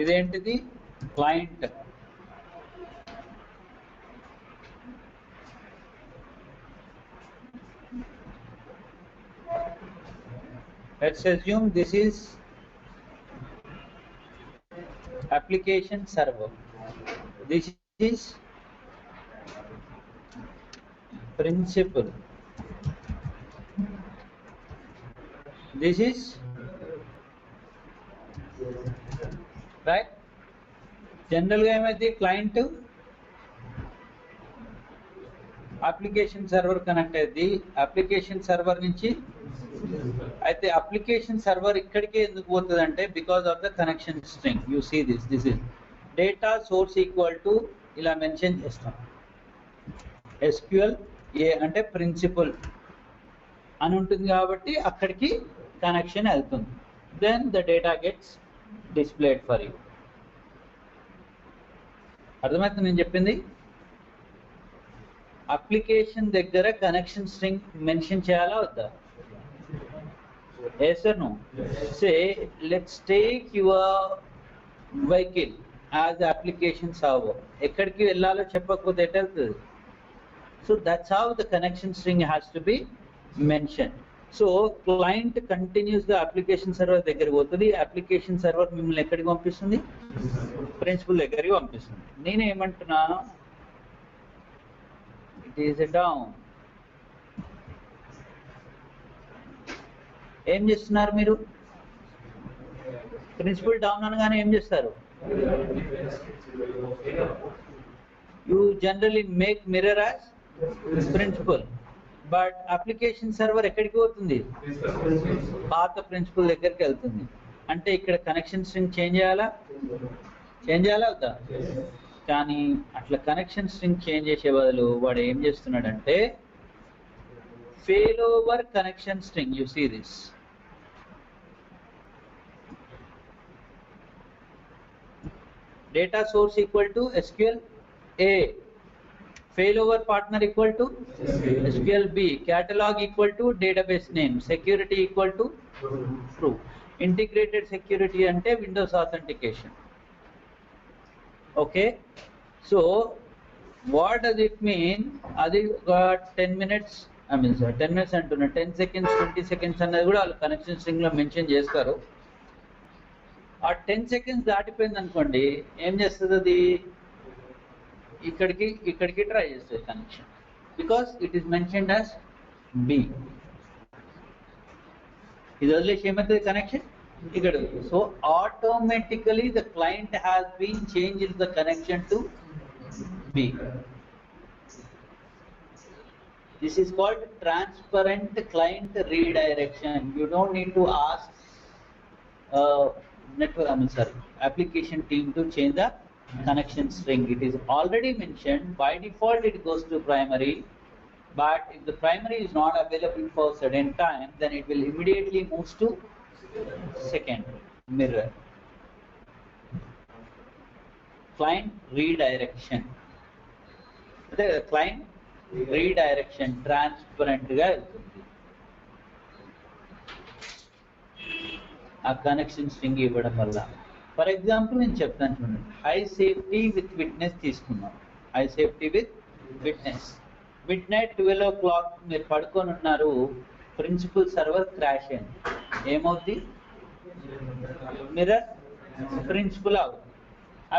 Speaker 1: ఇదేంటిది client. Let's assume this is application server. This is principal. This is right. జనరల్గా ఏమైతే client application server connect అయ్యింది, application server నుంచి అయితే application server ఇక్కడికే ఎందుకు పోతుంది అంటే because of the connection string. You see this is data source equal to ఇలా మెన్షన్ చేస్తాం SQL ఏ అంటే ప్రిన్సిపల్ అని ఉంటుంది కాబట్టి అక్కడికి కనెక్షన్ వెళ్తుంది. Then the data gets displayed for you. అర్థమవుతుంది నేను చెప్పింది? అప్లికేషన్ దగ్గర కనెక్షన్ స్ట్రింగ్ మెన్షన్ చేయాలా వద్దా? Yes or no? Say let's take your vehicle as the application server. ఎక్కడికి వెళ్ళాలో చెప్పకపోతే ఎట్లా వెళ్తుంది? So that's how the connection string has to be mentioned. So client continues the application server దగ్గరికి పోతుంది, application server మిమ్మల్ని ఎక్కడికి పంపిస్తుంది? ప్రిన్సిపల్ దగ్గరికి పంపిస్తుంది. నేనేమంటున్నా, ఇట్ ఈస్ డౌన్. ఏం చేస్తున్నారు మీరు? ప్రిన్సిపల్ డౌన్ అనగానే ఏం చేస్తారు? You generally make mirror as principal, but application server ఎక్కడికి పోతుంది? పాత ప్రిన్సిపల్ దగ్గరికి వెళ్తుంది. అంటే ఇక్కడ కనెక్షన్ స్ట్రింగ్ చేంజ్ చేయాలా వద్దా? కానీ అట్లా కనెక్షన్ స్ట్రింగ్ చేంజ్ చేసే బదులు వాడు ఏం చేస్తున్నాడంటే failover connection string. You see this. Data source equal to SQL A, failover partner equal to SQL B, catalog equal to database name, security equal to true. Integrated security ante Windows authentication. Okay, so what does it mean? Adi got 10 minutes, I mean 10 minutes antuna 10 seconds 20 seconds annadi kuda all connection string lo mention చేస్తారు. ఆ 10 seconds దాటిపోయింది అనుకోండి, ఏం చేస్తుంది? అది ఇక్కడికి try చేస్తుంది connection, because it is mentioned as B. ఇది వదిలేసి ఏమవుతుంది? కనెక్షన్ ఇక్కడ. So automatically the client has been change the connection to B. This is called transparent client redirection. You don't need to ask application team to change the connection string. It is already mentioned. By default it goes to primary, but if the primary is not available for certain time, then it will immediately move to second mirror. Client redirection. The client redirection transparent ga ఆ connection string ఇవ్వడం వల్ల. For example నేను చెప్తాను చూడండి, high safety with witness తీసుకున్నాం. High safety with witness. Mid night 12 o'clock మీరు పడుకొని ఉన్నారు, ప్రిన్సిపల్ సర్వర్ క్రాష్ అయింది. ఏమవుద్ది? మిర్రర్ ప్రిన్సిపల్ అవుతుంది.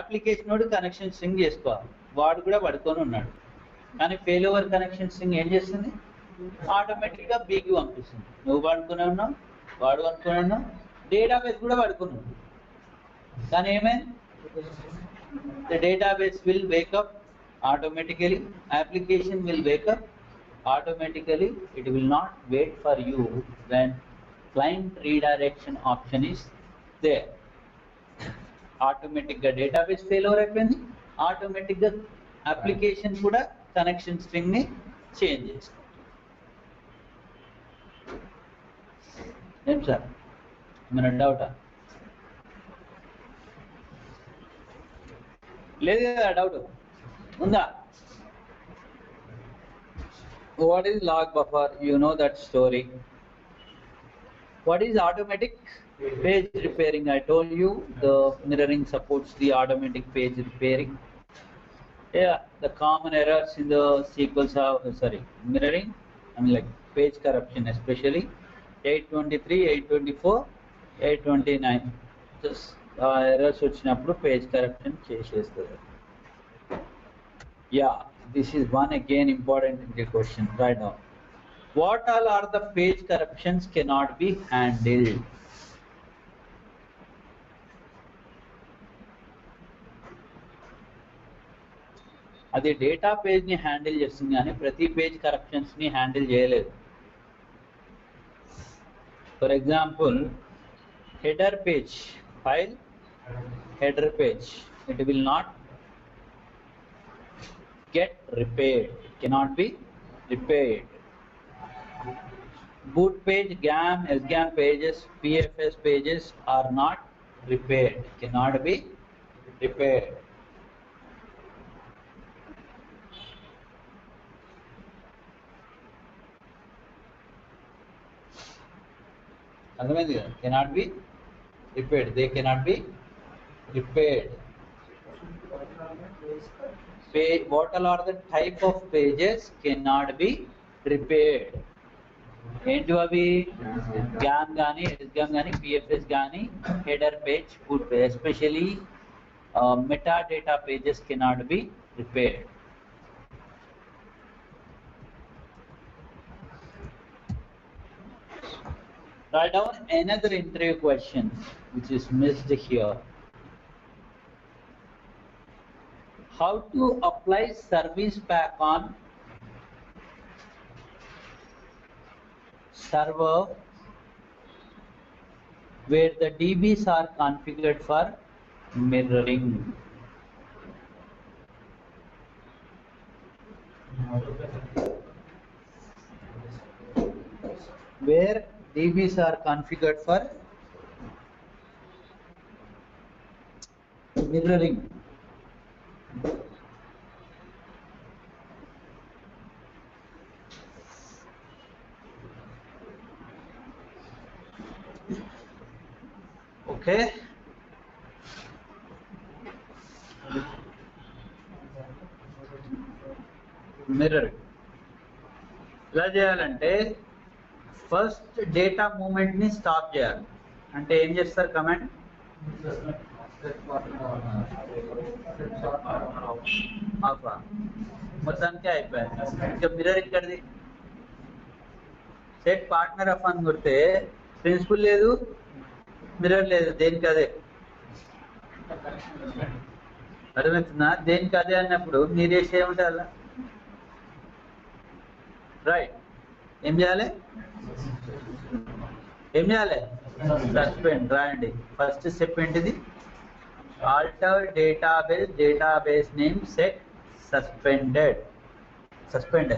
Speaker 1: అప్లికేషన్ వాడు కనెక్షన్ స్ట్రింగ్ చేసుకోవాలి, వాడు కూడా పడుకొని ఉన్నాడు. కానీ ఫెయిల్ ఓవర్ కనెక్షన్ స్ట్రింగ్ ఏం చేస్తుంది? ఆటోమేటిక్గా బీకి పంపిస్తుంది. నువ్వు పడుకునే ఉన్నావు, వాడు పడుకునే ఉన్నావు, డేటాబేస్ కూడా పడుకున్నాం. కానీ ఏమైంది? The database will wake up automatically, application will wake up automatically. It will not wait for you when client redirection option is there. ఆటోమేటిక్గా డేటాబేస్ ఫెయిల్ ఓవర్ అయిపోయింది, ఆటోమేటిక్గా అప్లికేషన్ కూడా కనెక్షన్ స్ట్రింగ్ని చేంజ్ చేస్తుంది. ఏం సార్ ఏమైనా డౌటా? లేదు కదా డౌట్ ఉందా? What is log buffer? You know that story. What is automatic page repairing? I told you the mirroring supports the automatic page repairing. Yeah, the common errors in the SQL mirroring, I mean like page corruption, especially 823, 824, 829. Just errors వచ్చినప్పుడు page corruption చేసేస్తుంది. Yeah, this is one again important question right now. What all are the page corruptions cannot be handled? అది data పేజ్ని handle చేస్తుంది కానీ ప్రతి page కరప్షన్స్ని handle చేయలేదు. For example header page file, header page, it will not get repaired, it cannot be repaired. Boot page, GAM, SGAM pages, PFS pages are not repaired, cannot be repaired. Cannot be repaired, they cannot be repaired. What all are the type of pages cannot be repaired? ఏంటి అవి? Game కానీ, ఎస్గామ్ కానీ, PFS కానీ, header page, food page, especially meta data pages cannot be repaired. Write down another interview question which is missed here. How to apply service pack on server where the DBs are configured for mirroring? Where DBs are configured for mirroring. Okay. Mirroring. ఎలా చేయాలంటే first data మూమెంట్ని stop చేయాలి. అంటే ఏం చేస్తారు command? మొత్తానికి అయిపోయింది. ఇంకా mirror ఇక్కడిది set partner of అని కొడితే ప్రిన్సిపల్ లేదు, మిర్రర్ లేదు, దేనికి అదే. అర్థమవుతుందా? దేనికి అదే అన్నప్పుడు మీరు చేసే ఏముంటుంది అలా రైట్. ఏం చేయాలి? సస్పెండ్ రాయండి. ఫస్ట్ స్టెప్ ఏంటిది? Alter database name set suspended. Suspend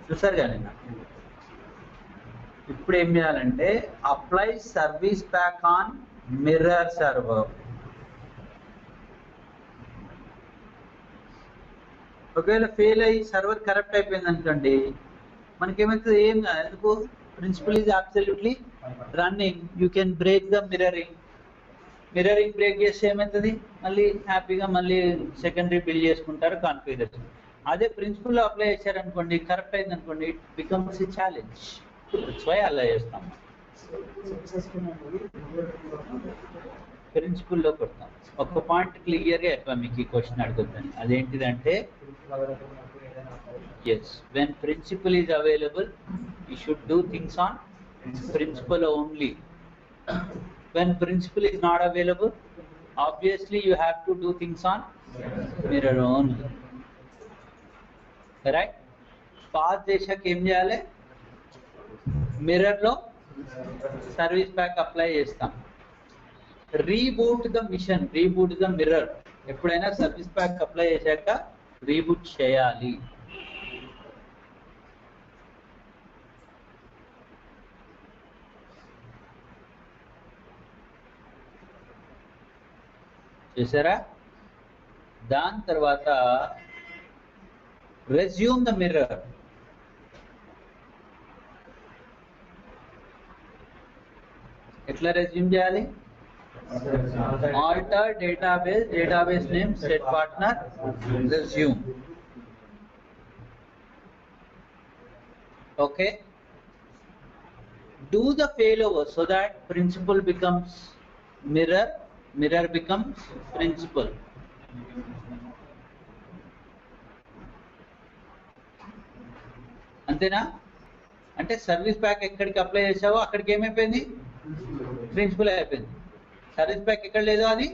Speaker 1: చూసారు కానీ ఇప్పుడు ఏం చేయాలంటే apply service pack on mirror server. ఒకవేళ ఫెయిల్ అయ్యి సర్వర్ కరప్ట్ అయిపోయింది అనుకోండి, మనకేమవుతుంది? ఏం కాదు. ఎందుకు? Principal is absolutely running. You can break the mirroring break చేస్తే ఏమవుతుంది? మళ్ళీ హ్యాపీగా మళ్ళీ సెకండరీ బిల్ చేసుకుంటారు కాన్ఫిగరేషన్. అదే ప్రిన్సిపల్లో అప్లై చేశారనుకోండి, కరెక్ట్ అయింది అనుకోండి, ఇట్ బికమ్స్ ఎ ఛాలెంజ్. అలా చేస్తాం. ప్రిన్సిపల్లో కొడతాం. ఒక పాయింట్ క్లియర్గా చెప్పాం మీకు ఈ క్వశ్చన్ అడుగుతాను. అదేంటిదంటే yes, when principal is available you should do things on principal only. When principal is not available obviously you have to do things on mirror only. Right? Pass చేశాక ఏం చేయాలి? మిర్రర్ లో సర్వీస్ ప్యాక్ అప్లై చేస్తాం. Reboot the machine, reboot the mirror. ఎప్పుడైనా service pack apply చేశాక reboot చేయాలి. చేశారా? దాని తర్వాత రెజ్యూమ్ ద మిర్రర్. ఎట్లా రెజ్యూమ్ చేయాలి? Alter database, database name, set partner, resume. Okay, do the failover so that principal becomes mirror, mirror becomes principal. అంతేనా? అంటే సర్వీస్ ప్యాక్ ఎక్కడికి అప్లై చేసావో అక్కడికి ఏమైపోయింది? ప్రిన్సిపల్ అయిపోయింది. సర్వీస్ ప్యాక్ ఎక్కడ లేదో అది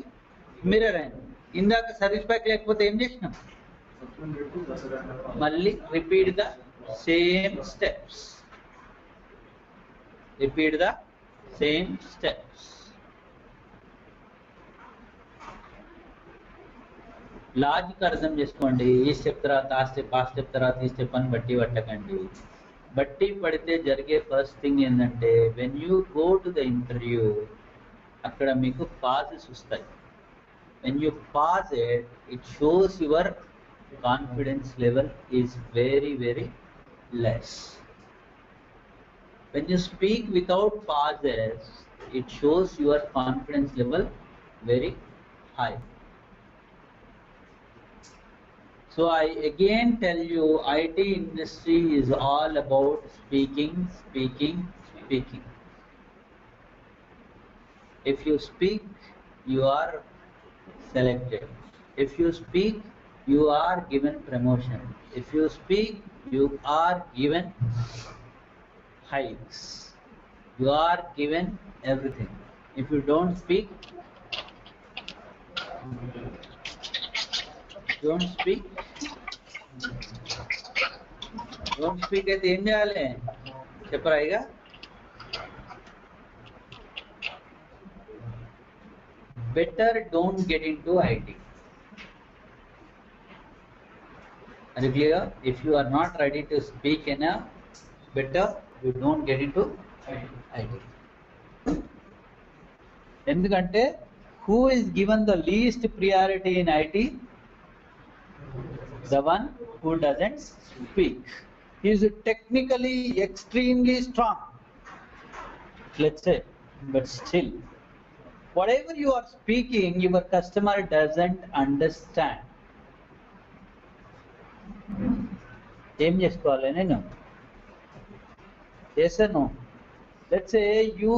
Speaker 1: మిర్రర్ అయింది. ఇందాక సర్వీస్ ప్యాక్ లేకపోతే ఏం చేసినాం? మళ్ళీ repeat the same steps, repeat the same steps. Logic అర్థం చేసుకోండి. ఈ స్టెప్ తర్వాత ఆ స్టెప్, ఆ స్టెప్ తర్వాత ఈ స్టెప్ అని బట్టి పట్టకండి. బట్టి పడితే జరిగే ఫస్ట్ థింగ్ ఏంటంటే when you go to the interview అక్కడ మీకు పాసెస్ వస్తాయి. When you pass it, it shows your confidence level is very very less. When you speak without pauses, it shows your confidence level very high. So I again tell you, IT industry is all about speaking, speaking, speaking. If you speak, you are selected. If you speak, you are given promotion. If you speak, you are given hikes. You are given everything. If you don't speak, don't speak అయితే ఏం చేయాలి చెప్పరా? ఇక better don't get into IT. Are you clear? If you are not ready to speak enough, better you don't get into IT. ఎందుకంటే who is given the least priority in IT? The one who doesn't speak. He is technically extremely strong, let's say, but still whatever you are speaking, your customer doesn't understand. ఏం చేసుకోవాలి నేను? Yes or no? Let's say you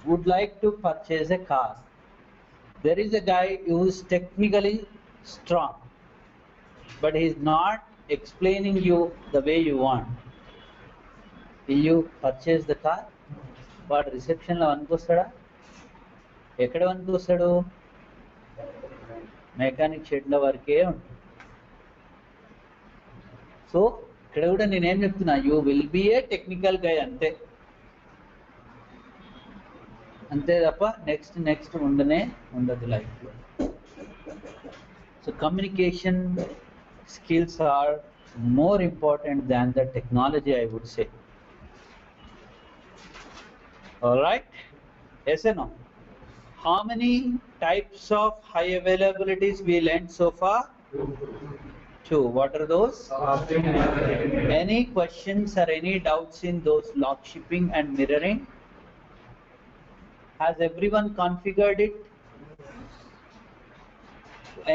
Speaker 1: would like to purchase a car. There is a guy who is technically strong, but he is not explaining you the way you want. Will you purchase the car? వాడు రిసెప్షన్లో అనుకొస్తాడా? ఎక్కడ అనుకొస్తాడు? Mechanic షెడ్ల వరకే ఉంటుంది. So ఇక్కడ కూడా నేనేం చెప్తున్నా, you will be a technical guy, అంతే అంతే తప్ప నెక్స్ట్ నెక్స్ట్ ఉండదు లైఫ్లో. So communication skills are more important than the technology, I would say. All right, yes or no? How many types of high availabilities we learned so far? 2. What are those? Any questions or any doubts in those lock shipping and mirroring? Has everyone configured it?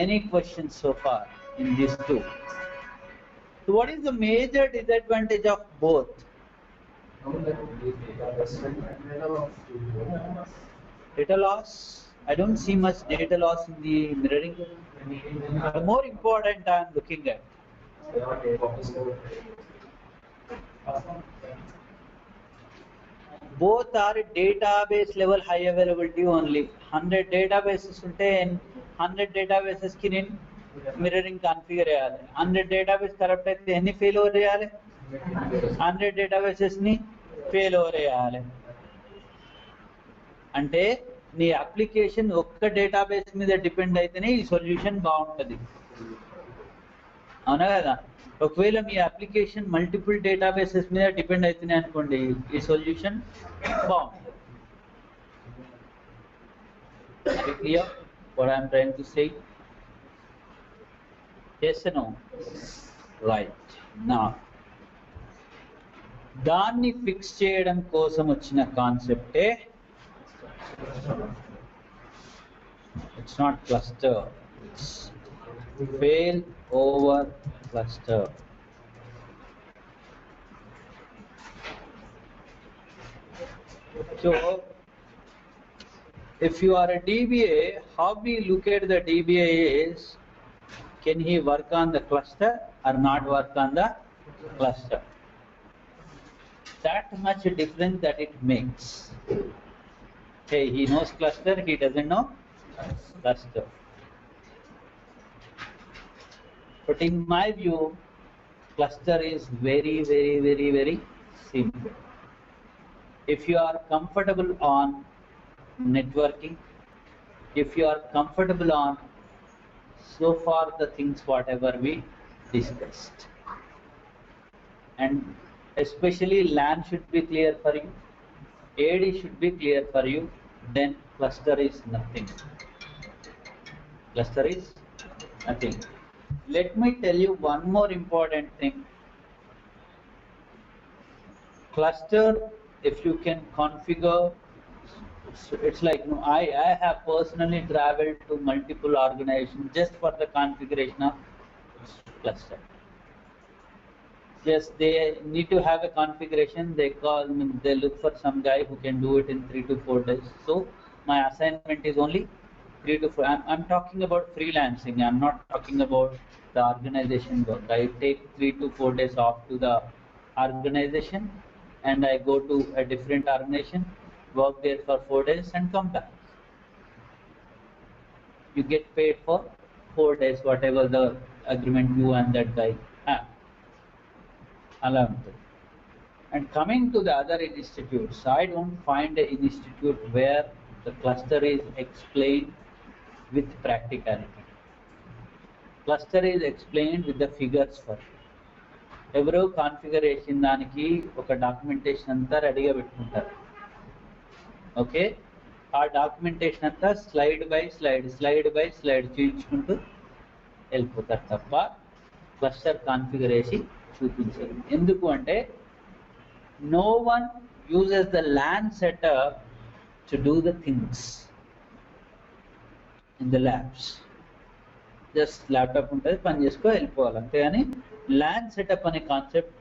Speaker 1: Any questions so far in these two? So what is the major disadvantage of both? Data loss. I don't see much data loss in the mirroring. The more important I am looking at. Both are database level high availability only. 100 databases unte 100 databases ki నేను mirroring configure చేయాలి. 100 database corrupt అయితే ఎన్ని fail over చేయాలి? 100 databases ని fail over చేయాలి. అంటే నీ application ఒక్క డేటాబేస్ మీద డిపెండ్ అయితేనే ఈ సొల్యూషన్ బాగుంటుంది. అవునా కదా? ఒకవేళ మీ అప్లికేషన్ మల్టిపుల్ డేటాబేసెస్ మీద డిపెండ్ అవుతున్నాయి అనుకోండి, ఈ సొల్యూషన్ బాగుంటుంది. Are you clear what I am trying to say? Yes or no? Right. Now, దాన్ని ఫిక్స్ చేయడం కోసం వచ్చిన కాన్సెప్టే it's not cluster, it's fail over cluster. So if you are a DBA, how we look at the DBA is, can he work on the cluster or not work on the cluster? That much difference that it makes. Hey, he knows cluster, he doesn't know cluster. But in my view, cluster is very, very, very, very simple. If you are comfortable on networking, if you are comfortable on so far the things whatever we discussed, and especially LAN should be clear for you, AD should be clear for you, then cluster is nothing. Cluster is nothing. Let me tell you one more important thing. Cluster, if you can configure, it's like, you know, I have personally traveled to multiple organizations just for the configuration of cluster. Yes, they need to have a configuration. They look for some guy who can do it in 3 to 4 days. So my assignment is only 3 to 4. I'm talking about freelancing. I'm not talking about the organization work. I take 3 to 4 days off to the organization, and I go to a different organization, work there for 4 days and come back. You get paid for 4 days, whatever the agreement you and that guy have. And coming to the other institutes, I don't find an institute where the cluster is explained with practicality. Cluster is explained with the figures first. ఎవరో configuration దానికి ఒక documentation అంతా రెడీగా పెట్టుకుంటారు. Okay, ఆ documentation అంతా slide by slide చూపించుకుంటూ వెళ్ళిపోతారు తప్ప క్లస్టర్ కాన్ఫిగరేషన్ చూపించారు. ఎందుకు అంటే no one uses the LAN setup to do the things in the labs. Just laptop ఉంటుంది, పని చేసుకో వెళ్ళిపోవాలి అంతే. కానీ ల్యాన్ సెటప్ అనే కాన్సెప్ట్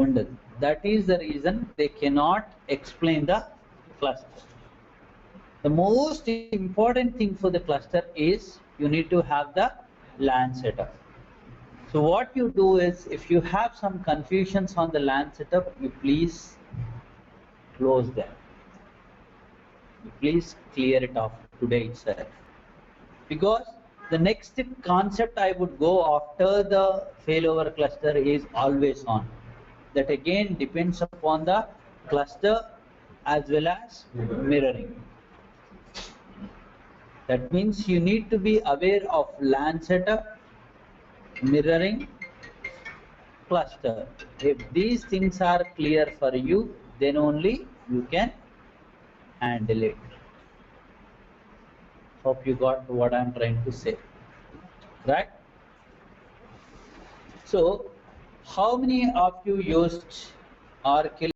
Speaker 1: ఉండదు. That is the reason they cannot explain the cluster. The most important thing for the cluster is you need to have the LAN setup. So what you do is, if you have some confusions on the LAN setup, you please close them. You please clear it off today itself. Because the next concept I would go after the failover cluster is always on. That again depends upon the cluster as well as mirroring. That means you need to be aware of LAN setup, mirroring, cluster. If these things are clear for you, then only you can handle it. Hope you got what I'm trying to say, right? So how many of you used Oracle